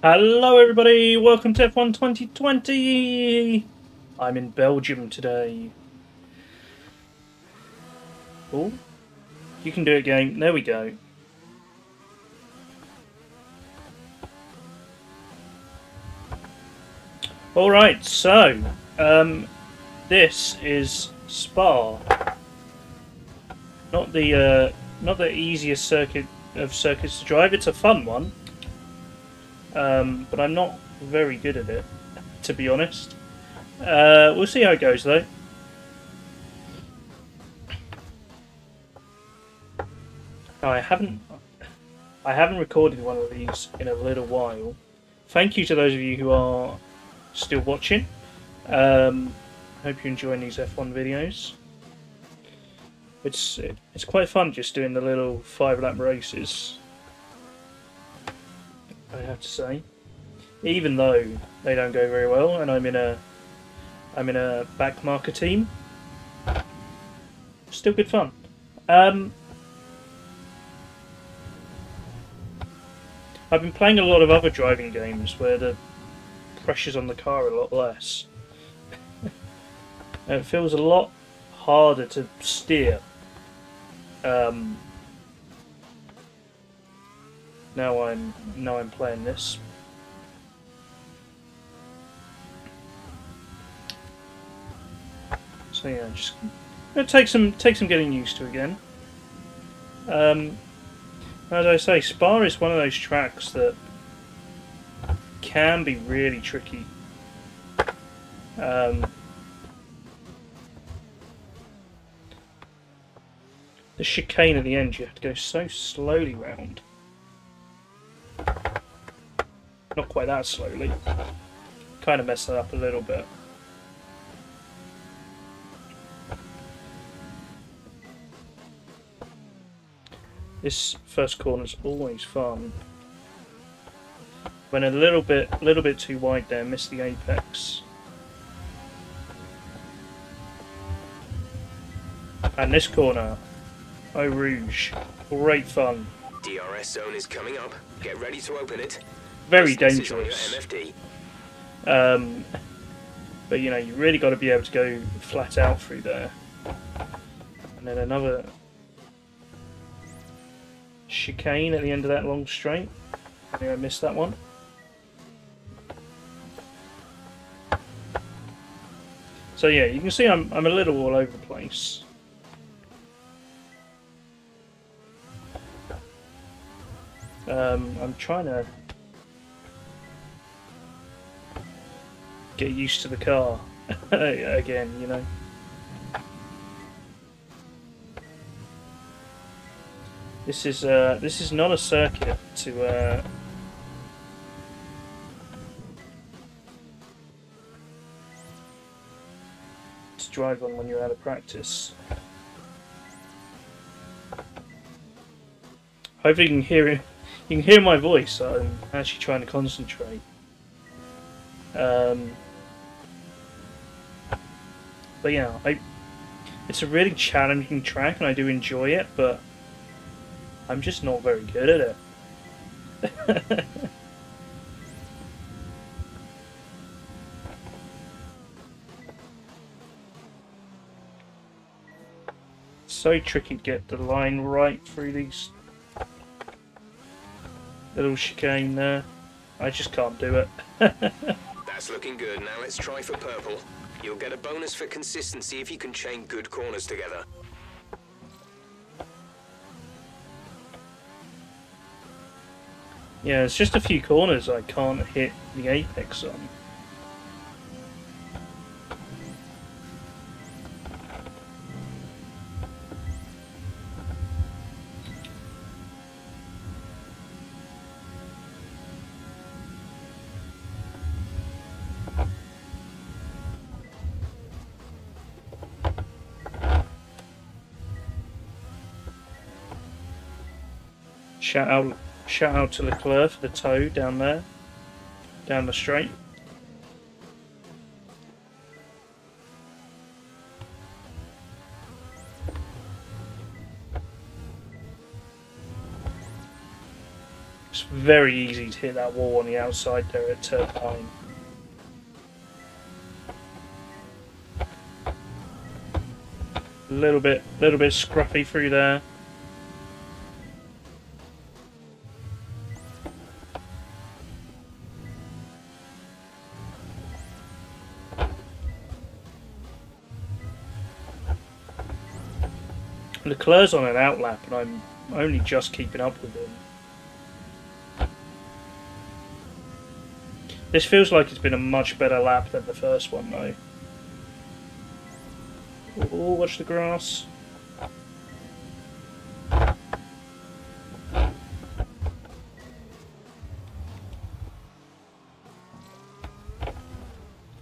Hello everybody, welcome to F1 2020! I'm in Belgium today. Oh, you can do it, game. There we go. Alright, so, this is Spa. Not the easiest circuits to drive. It's a fun one. But I'm not very good at it, to be honest. We'll see how it goes though. I haven't recorded one of these in a little while. Thank you to those of you who are still watching. Hope you're enjoying these F1 videos. It's quite fun just doing the little 5-lap races, I have to say. Even though they don't go very well, and I'm in a backmarker team, still good fun. I've been playing a lot of other driving games where the pressure's on the car a lot less. And it feels a lot harder to steer. Now I'm playing this. So yeah, just gonna take some getting used to again. As I say, Spa is one of those tracks that can be really tricky. The chicane at the end, you have to go so slowly round. Not quite that slowly. Kind of messed that up a little bit. This first corner is always fun. Went a little bit too wide there, missed the apex. And this corner, Eau Rouge, great fun. DRS zone is coming up. Get ready to open it. Very dangerous. But you know, you really got to be able to go flat out through there. And then another chicane at the end of that long straight. I think I missed that one. So yeah, you can see I'm a little all over the place. I'm trying to get used to the car again, you know. This is not a circuit to drive on when you're out of practice. Hopefully you can hear it. You can hear my voice. I'm actually trying to concentrate. But yeah, it's a really challenging track, and I do enjoy it, but I'm just not very good at it. So tricky to get the line right through these little chicane there. I just can't do it. That's looking good. Now let's try for purple. You'll get a bonus for consistency if you can chain good corners together. Yeah, it's just a few corners I can't hit the apex on. Shout out to Leclerc for the toe down there, down the straight. very easy to hit that wall on the outside there at turn 9. Little bit scruffy through there. Leclerc's on an outlap, and I'm only just keeping up with him. This feels like it's been a much better lap than the first one, though. Oh, watch the grass.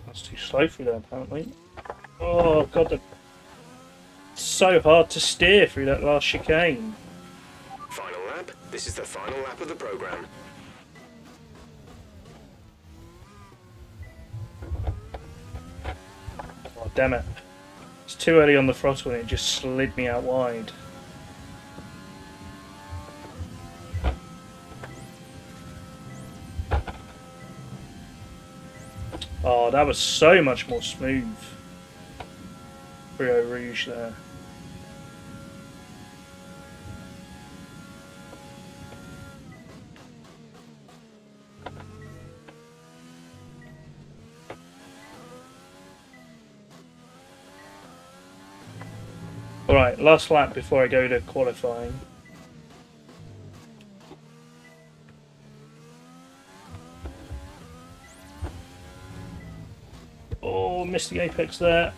That's too slow through there, apparently. Oh, God, it's so hard to steer through that last chicane. Final lap. This is the final lap of the program. Oh, damn it. It's too early on the throttle and it just slid me out wide. Oh, that was so much more smooth. Rio Rouge there. Alright, last lap before I go to qualifying. Oh, missed the apex there.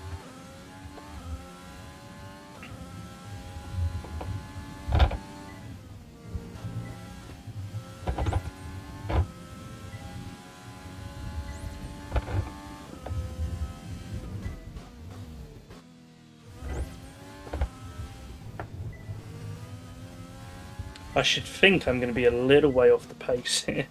I should think I'm going to be a little way off the pace here.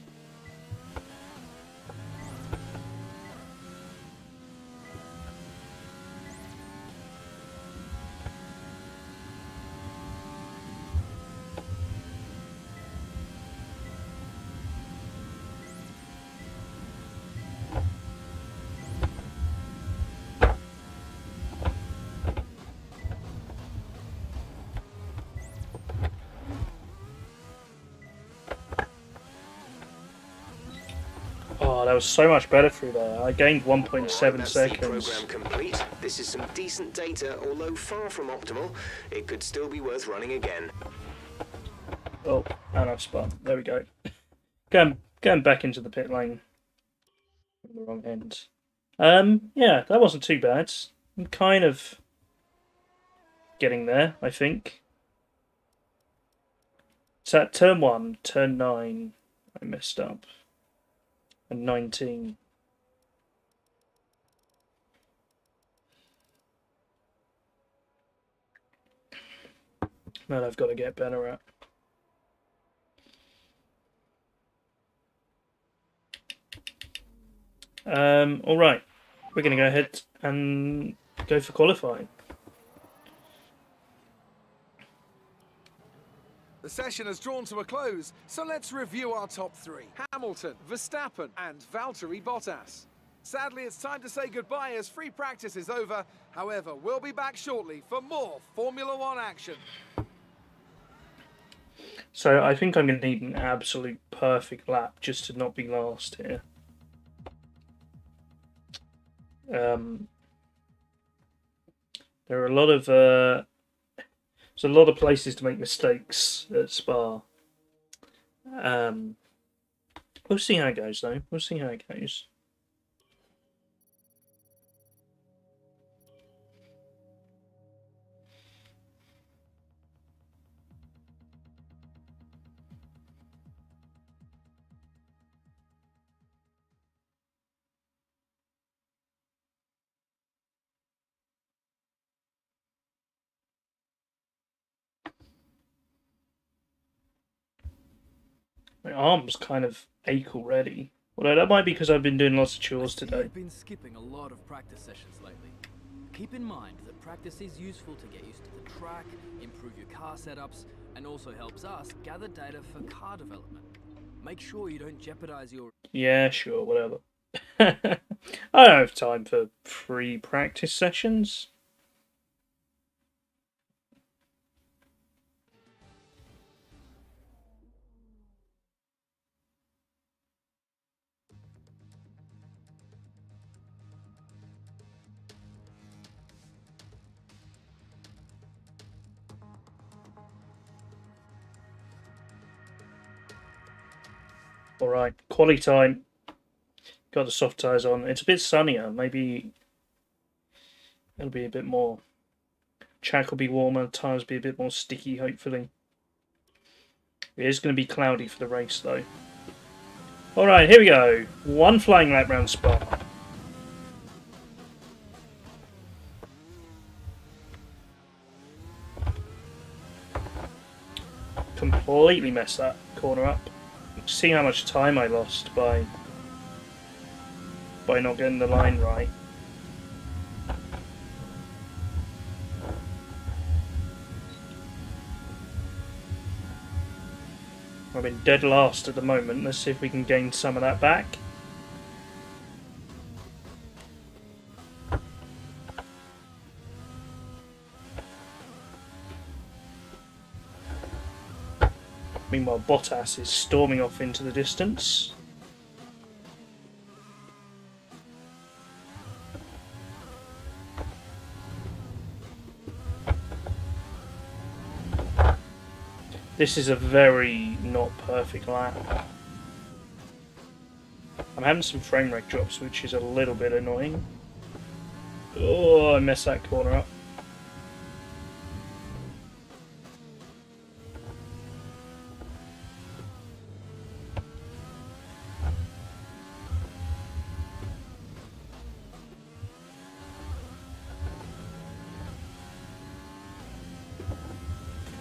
That was so much better through there. I gained 1.7 seconds. Program complete. This is some decent data, although far from optimal. It could still be worth running again. Oh, and I've spun. There we go. Going back into the pit lane. The wrong end. Yeah, that wasn't too bad. I'm kind of getting there, I think. So at turn 1, turn 9, I messed up. And 19. That I've got to get better at. All right, we're going to go ahead and go for qualifying. The session has drawn to a close, so let's review our top 3. Hamilton, Verstappen and Valtteri Bottas. Sadly, it's time to say goodbye as free practice is over. However, we'll be back shortly for more Formula One action. So I think I'm going to need an absolute perfect lap just to not be last here. There are a lot of there's a lot of places to make mistakes at Spa. We'll see how it goes, though. We'll see how it goes. My arms kind of ache already. Although that might be because I've been doing lots of chores today. You've been skipping a lot of practice sessions lately. Keep in mind that practice is useful to get used to the track, improve your car setups, and also helps us gather data for car development. Make sure you don't jeopardize your... Yeah, sure, whatever. I don't have time for free practice sessions. Alright, quality time. Got the soft tyres on. It's a bit sunnier. Maybe it'll be a bit more... Track will be warmer, tyres will be a bit more sticky, hopefully. It is going to be cloudy for the race, though. Alright, here we go. One flying lap round Spa. Completely messed that corner up. See how much time I lost by not getting the line right. I've been dead last at the moment. Let's see if we can gain some of that back. Meanwhile, Bottas is storming off into the distance. This is a very not perfect lap. I'm having some frame rate drops, which is a little bit annoying. Oh, I messed that corner up.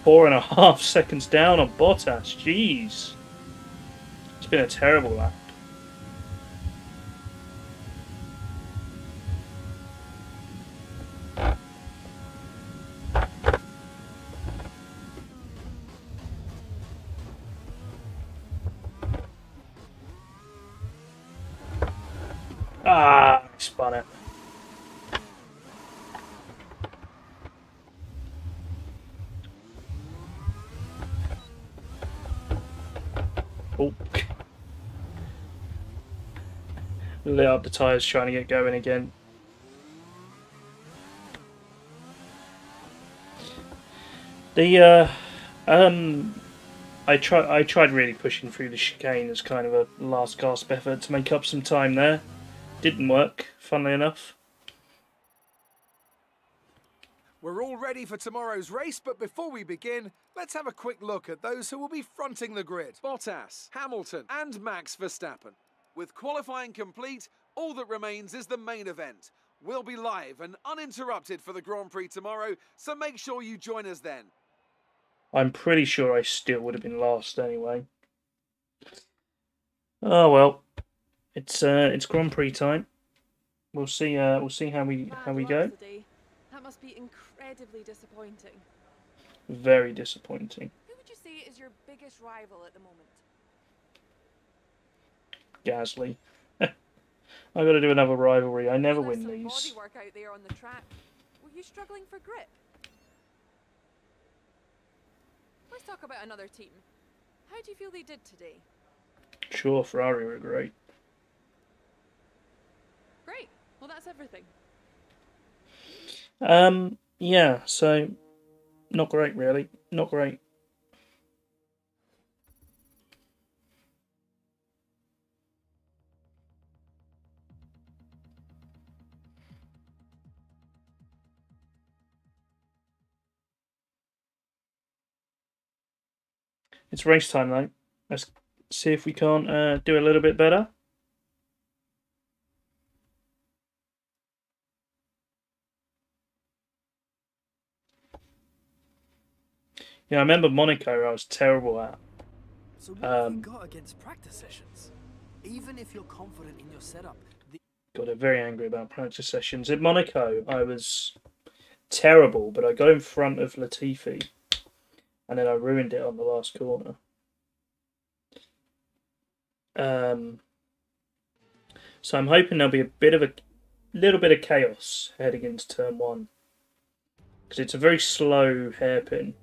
Four and a half seconds down on Bottas. Jeez. It's been a terrible lap. Ah, I spun it. Oh. Lit up the tyres trying to get going again. I tried really pushing through the chicane as kind of a last gasp effort to make up some time there. Didn't work, funnily enough. We're all ready for tomorrow's race, but before we begin, let's have a quick look at those who will be fronting the grid. Bottas, Hamilton and Max Verstappen. With qualifying complete, all that remains is the main event. We'll be live and uninterrupted for the Grand Prix tomorrow, so make sure you join us then. I'm pretty sure I still would have been last anyway. Oh well, it's Grand Prix time. We'll see how we go. That must be incredibly disappointing. Very disappointing. Who would you say is your biggest rival at the moment? Gasly. I got to do another rivalry. I never win Some these. body work out there on the track. Were you struggling for grip? Let's talk about another team. How do you feel they did today? Sure, Ferrari were great. Great. Well, that's everything. Yeah, so not great really. Not great. It's race time though. Let's see if we can't do a little bit better. Yeah, I remember Monaco I was terrible at. So what have you got against practice sessions? Even if you're confident in your setup, Got very angry about practice sessions. In Monaco, I was terrible, but I got in front of Latifi, and then I ruined it on the last corner. So I'm hoping there'll be a little bit of chaos heading into turn 1. Because it's a very slow hairpin.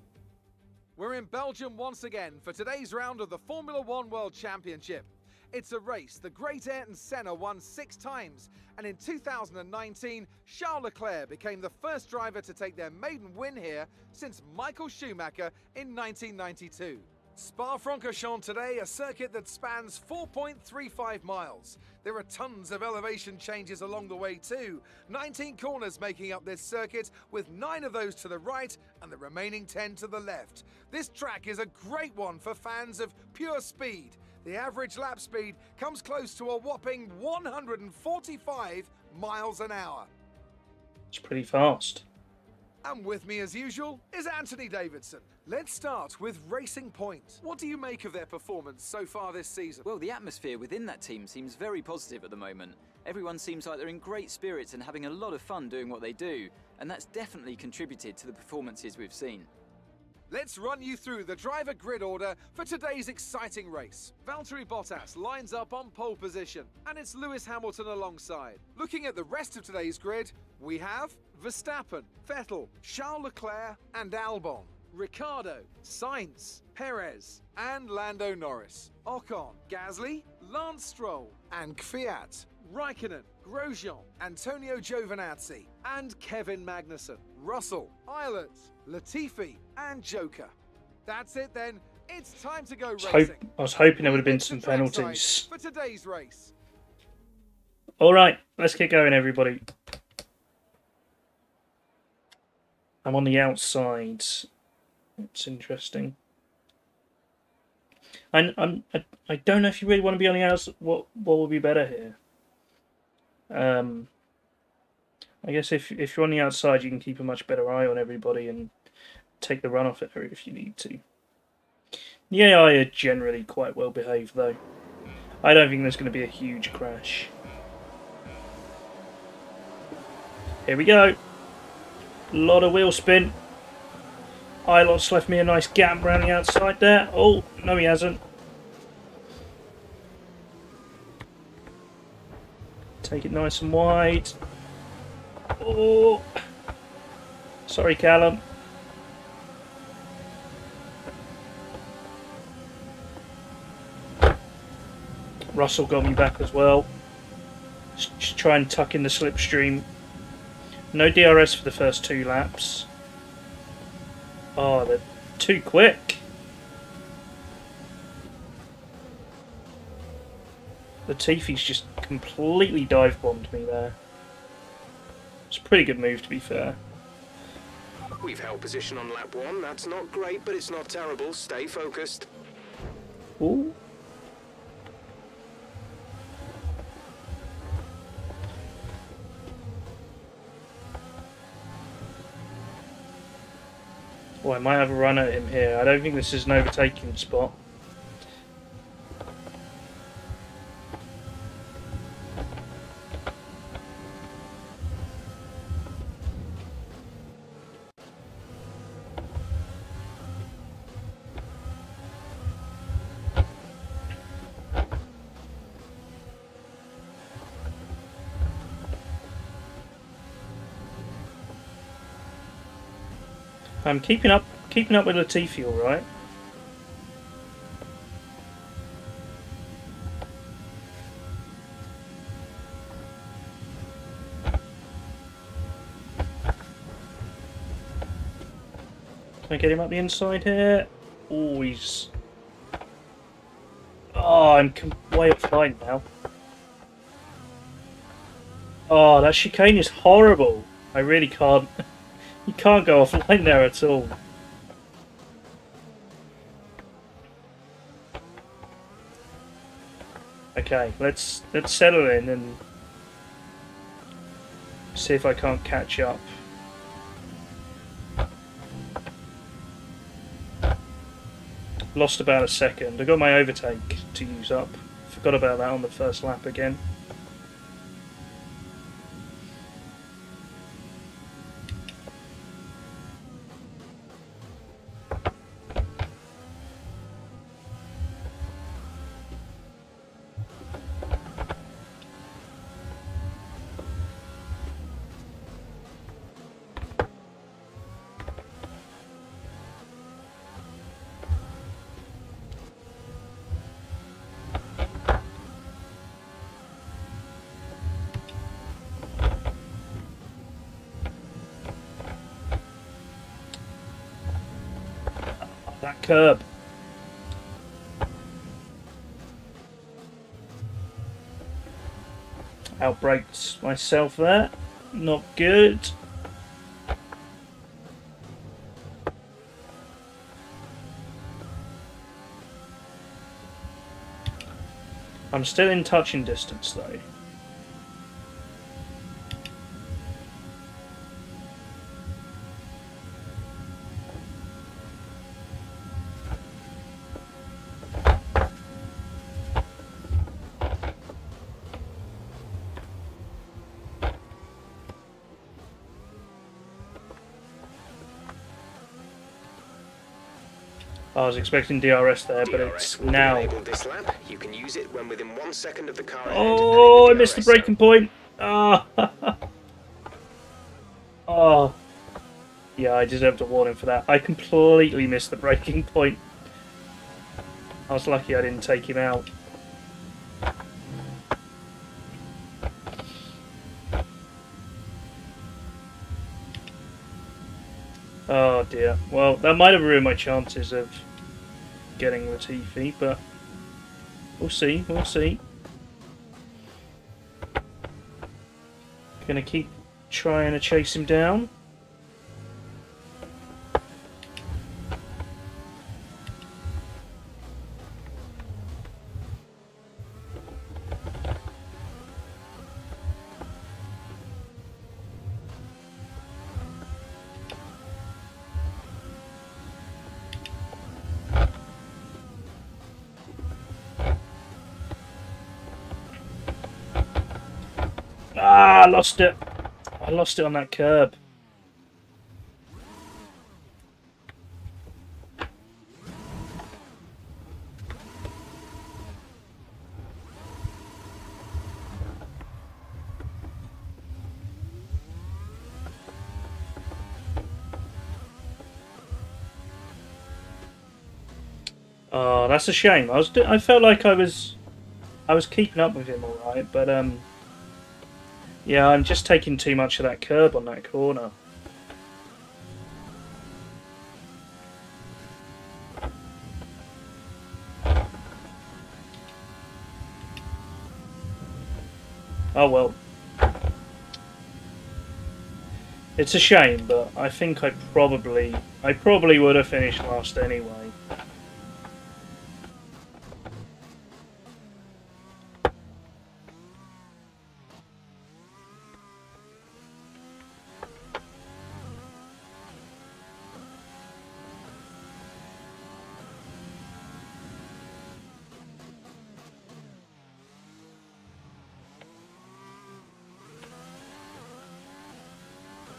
We're in Belgium once again for today's round of the Formula One World Championship. It's a race the great Ayrton Senna won 6 times, and in 2019, Charles Leclerc became the first driver to take their maiden win here since Michael Schumacher in 1992. Spa-Francorchamps today, a circuit that spans 4.35 miles. There are tons of elevation changes along the way too. 19 corners making up this circuit, with 9 of those to the right and the remaining 10 to the left. This track is a great one for fans of pure speed. The average lap speed comes close to a whopping 145 miles an hour. It's pretty fast. And with me as usual is Anthony Davidson. Let's start with Racing Point. What do you make of their performance so far this season? Well, the atmosphere within that team seems very positive at the moment. Everyone seems like they're in great spirits and having a lot of fun doing what they do, and that's definitely contributed to the performances we've seen. Let's run you through the driver grid order for today's exciting race. Valtteri Bottas lines up on pole position, and it's Lewis Hamilton alongside. Looking at the rest of today's grid, we have Verstappen, Vettel, Charles Leclerc and Albon, Ricciardo, Sainz, Perez and Lando Norris, Ocon, Gasly, Lance Stroll and Kvyat, Raikkonen, Grosjean, Antonio Giovinazzi and Kevin Magnussen, Russell, Ireland, Latifi and Joker. That's it then. It's time to go racing. I was hoping there would have been some penalties for today's race. All right, let's get going, everybody. I'm on the outside. It's interesting. I don't know if you really want to be on the outside. What would be better here? I guess if you're on the outside, you can keep a much better eye on everybody and take the runoff area if you need to. The AI are generally quite well behaved, though. I don't think there's going to be a huge crash. Here we go. A lot of wheel spin. Ilot's left me a nice gap around the outside there. Oh, no he hasn't. Take it nice and wide. Oh, sorry Callum. Russell got me back as well. Just try and tuck in the slipstream. No DRS for the first 2 laps. Oh, they're too quick. Latifi's just completely dive bombed me there. It's a pretty good move, to be fair. We've held position on lap 1. That's not great, but it's not terrible. Stay focused. Ooh. Oh, I might have a run at him here. I don't think this is an overtaking spot. I'm keeping up with Latifi, all right. Can I get him up the inside here? Oh, he's... Oh, I'm way offline now. Oh, that chicane is horrible. I really can't... You can't go offline there at all. Okay, let's settle in and see if I can't catch up. Lost about a second. I got my overtake to use up. Forgot about that on the first lap again. That curb. Outbraked myself there. Not good. I'm still in touching distance though. I was expecting DRS there, but it's now. This lap. You can use it when within 1 second of the car ahead, Oh, I and missed the DRS braking point. Ah. Oh. Yeah, I deserved a warning for that. I completely missed the braking point. I was lucky I didn't take him out. Oh dear. Well, that might have ruined my chances of getting Latifi, but we'll see. We'll see. Gonna keep trying to chase him down. Ah, I lost it. I lost it on that curb. Oh, that's a shame. I felt like I was keeping up with him all right, but yeah, I'm just taking too much of that curb on that corner. Oh well. It's a shame, but I think I probably would have finished last anyway.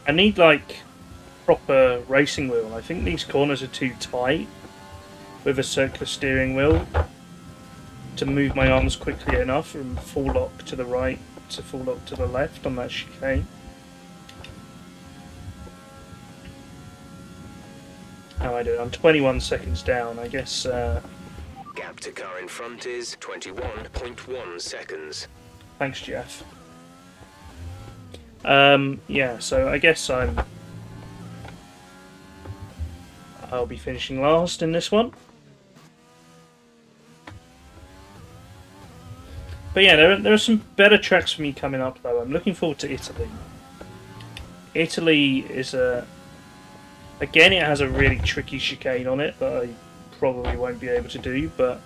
I need like proper racing wheel. I think these corners are too tight with a circular steering wheel to move my arms quickly enough from full lock to the right to full lock to the left on that chicane. How am I doing? I'm 21 seconds down. I guess. Gap to car in front is 21.1 seconds. Thanks, Jeff. Yeah, so I guess I'll be finishing last in this one. But yeah, there are some better tracks for me coming up though. I'm looking forward to Italy. Italy is again, it has a really tricky chicane on it that I probably won't be able to do, but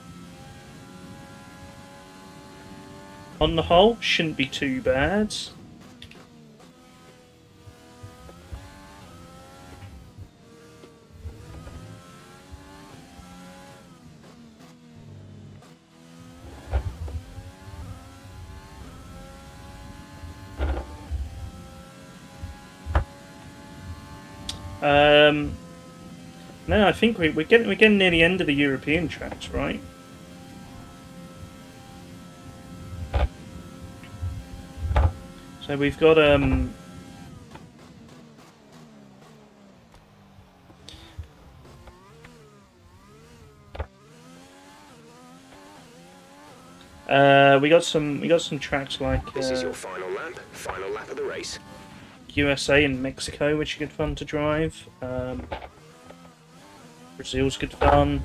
on the whole, shouldn't be too bad. No, I think we're getting near the end of the European tracks, right? So we've got we got some tracks like This is your final lap of the race. USA and Mexico, which are good fun to drive. Brazil's good fun.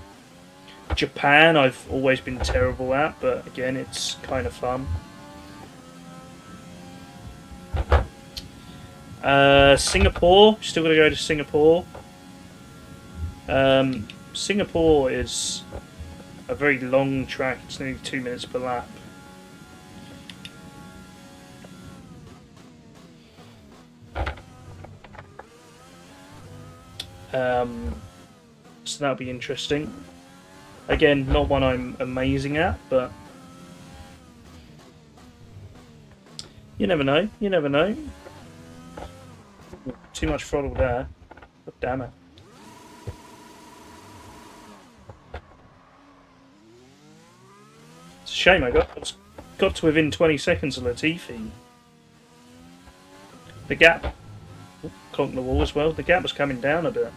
Japan, I've always been terrible at, but again, it's kind of fun. Singapore, still got to go to Singapore. Singapore is a very long track, it's nearly 2 minutes per lap. So that'll be interesting. Again, not one I'm amazing at, but you never know. You never know. Too much throttle there. God damn it. It's a shame I got to within 20 seconds of Latifi. The gap, clonked the wall as well. The gap was coming down a bit.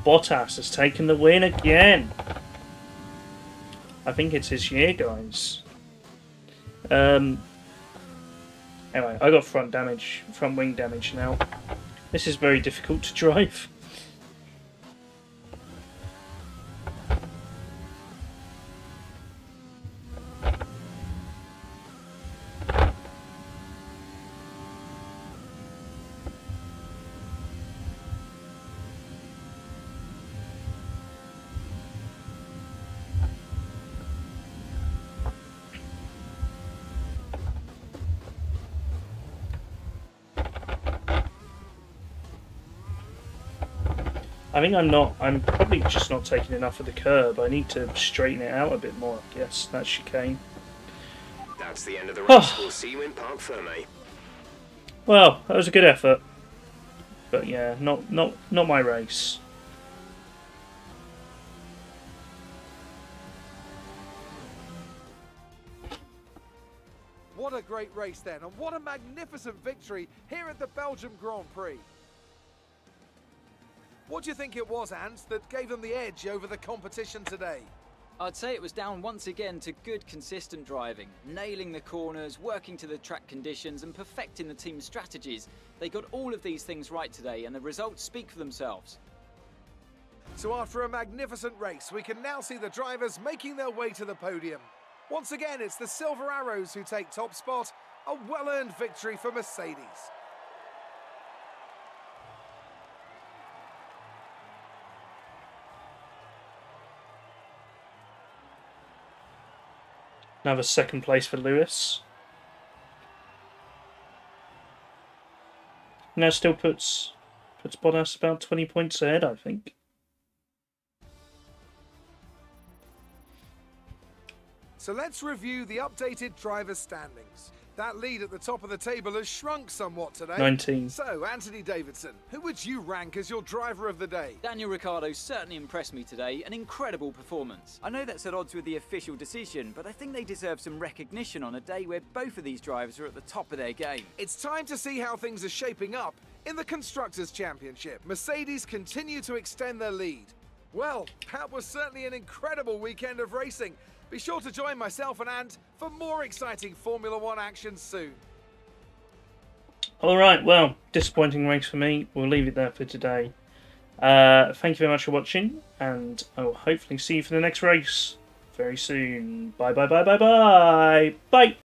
Bottas has taken the win again. I think it's his year, guys. Anyway, I got front wing damage now. This is very difficult to drive. I think I'm probably just not taking enough of the curb. I need to straighten it out a bit more, I guess. That's chicane. That's the end of the race. We'll see you in Parc Ferme. Well, that was a good effort. But yeah, not my race. What a great race then, and what a magnificent victory here at the Belgium Grand Prix. What do you think it was, Ant, that gave them the edge over the competition today? I'd say it was down once again to good, consistent driving, nailing the corners, working to the track conditions and perfecting the team's strategies. They got all of these things right today and the results speak for themselves. So after a magnificent race, we can now see the drivers making their way to the podium. Once again, it's the Silver Arrows who take top spot, a well-earned victory for Mercedes. Another second place for Lewis. Now still puts Bottas about 20 points ahead, I think. So let's review the updated drivers' standings. That lead at the top of the table has shrunk somewhat today. 19. So, Anthony Davidson, who would you rank as your driver of the day? Daniel Ricciardo certainly impressed me today, an incredible performance. I know that's at odds with the official decision, but I think they deserve some recognition on a day where both of these drivers are at the top of their game. It's time to see how things are shaping up in the Constructors' Championship. Mercedes continue to extend their lead. Well, that was certainly an incredible weekend of racing. Be sure to join myself and Ant for more exciting Formula One action soon. Alright, well, disappointing race for me. We'll leave it there for today. Thank you very much for watching, and I will hopefully see you for the next race very soon. Bye, bye, bye, bye, bye. Bye!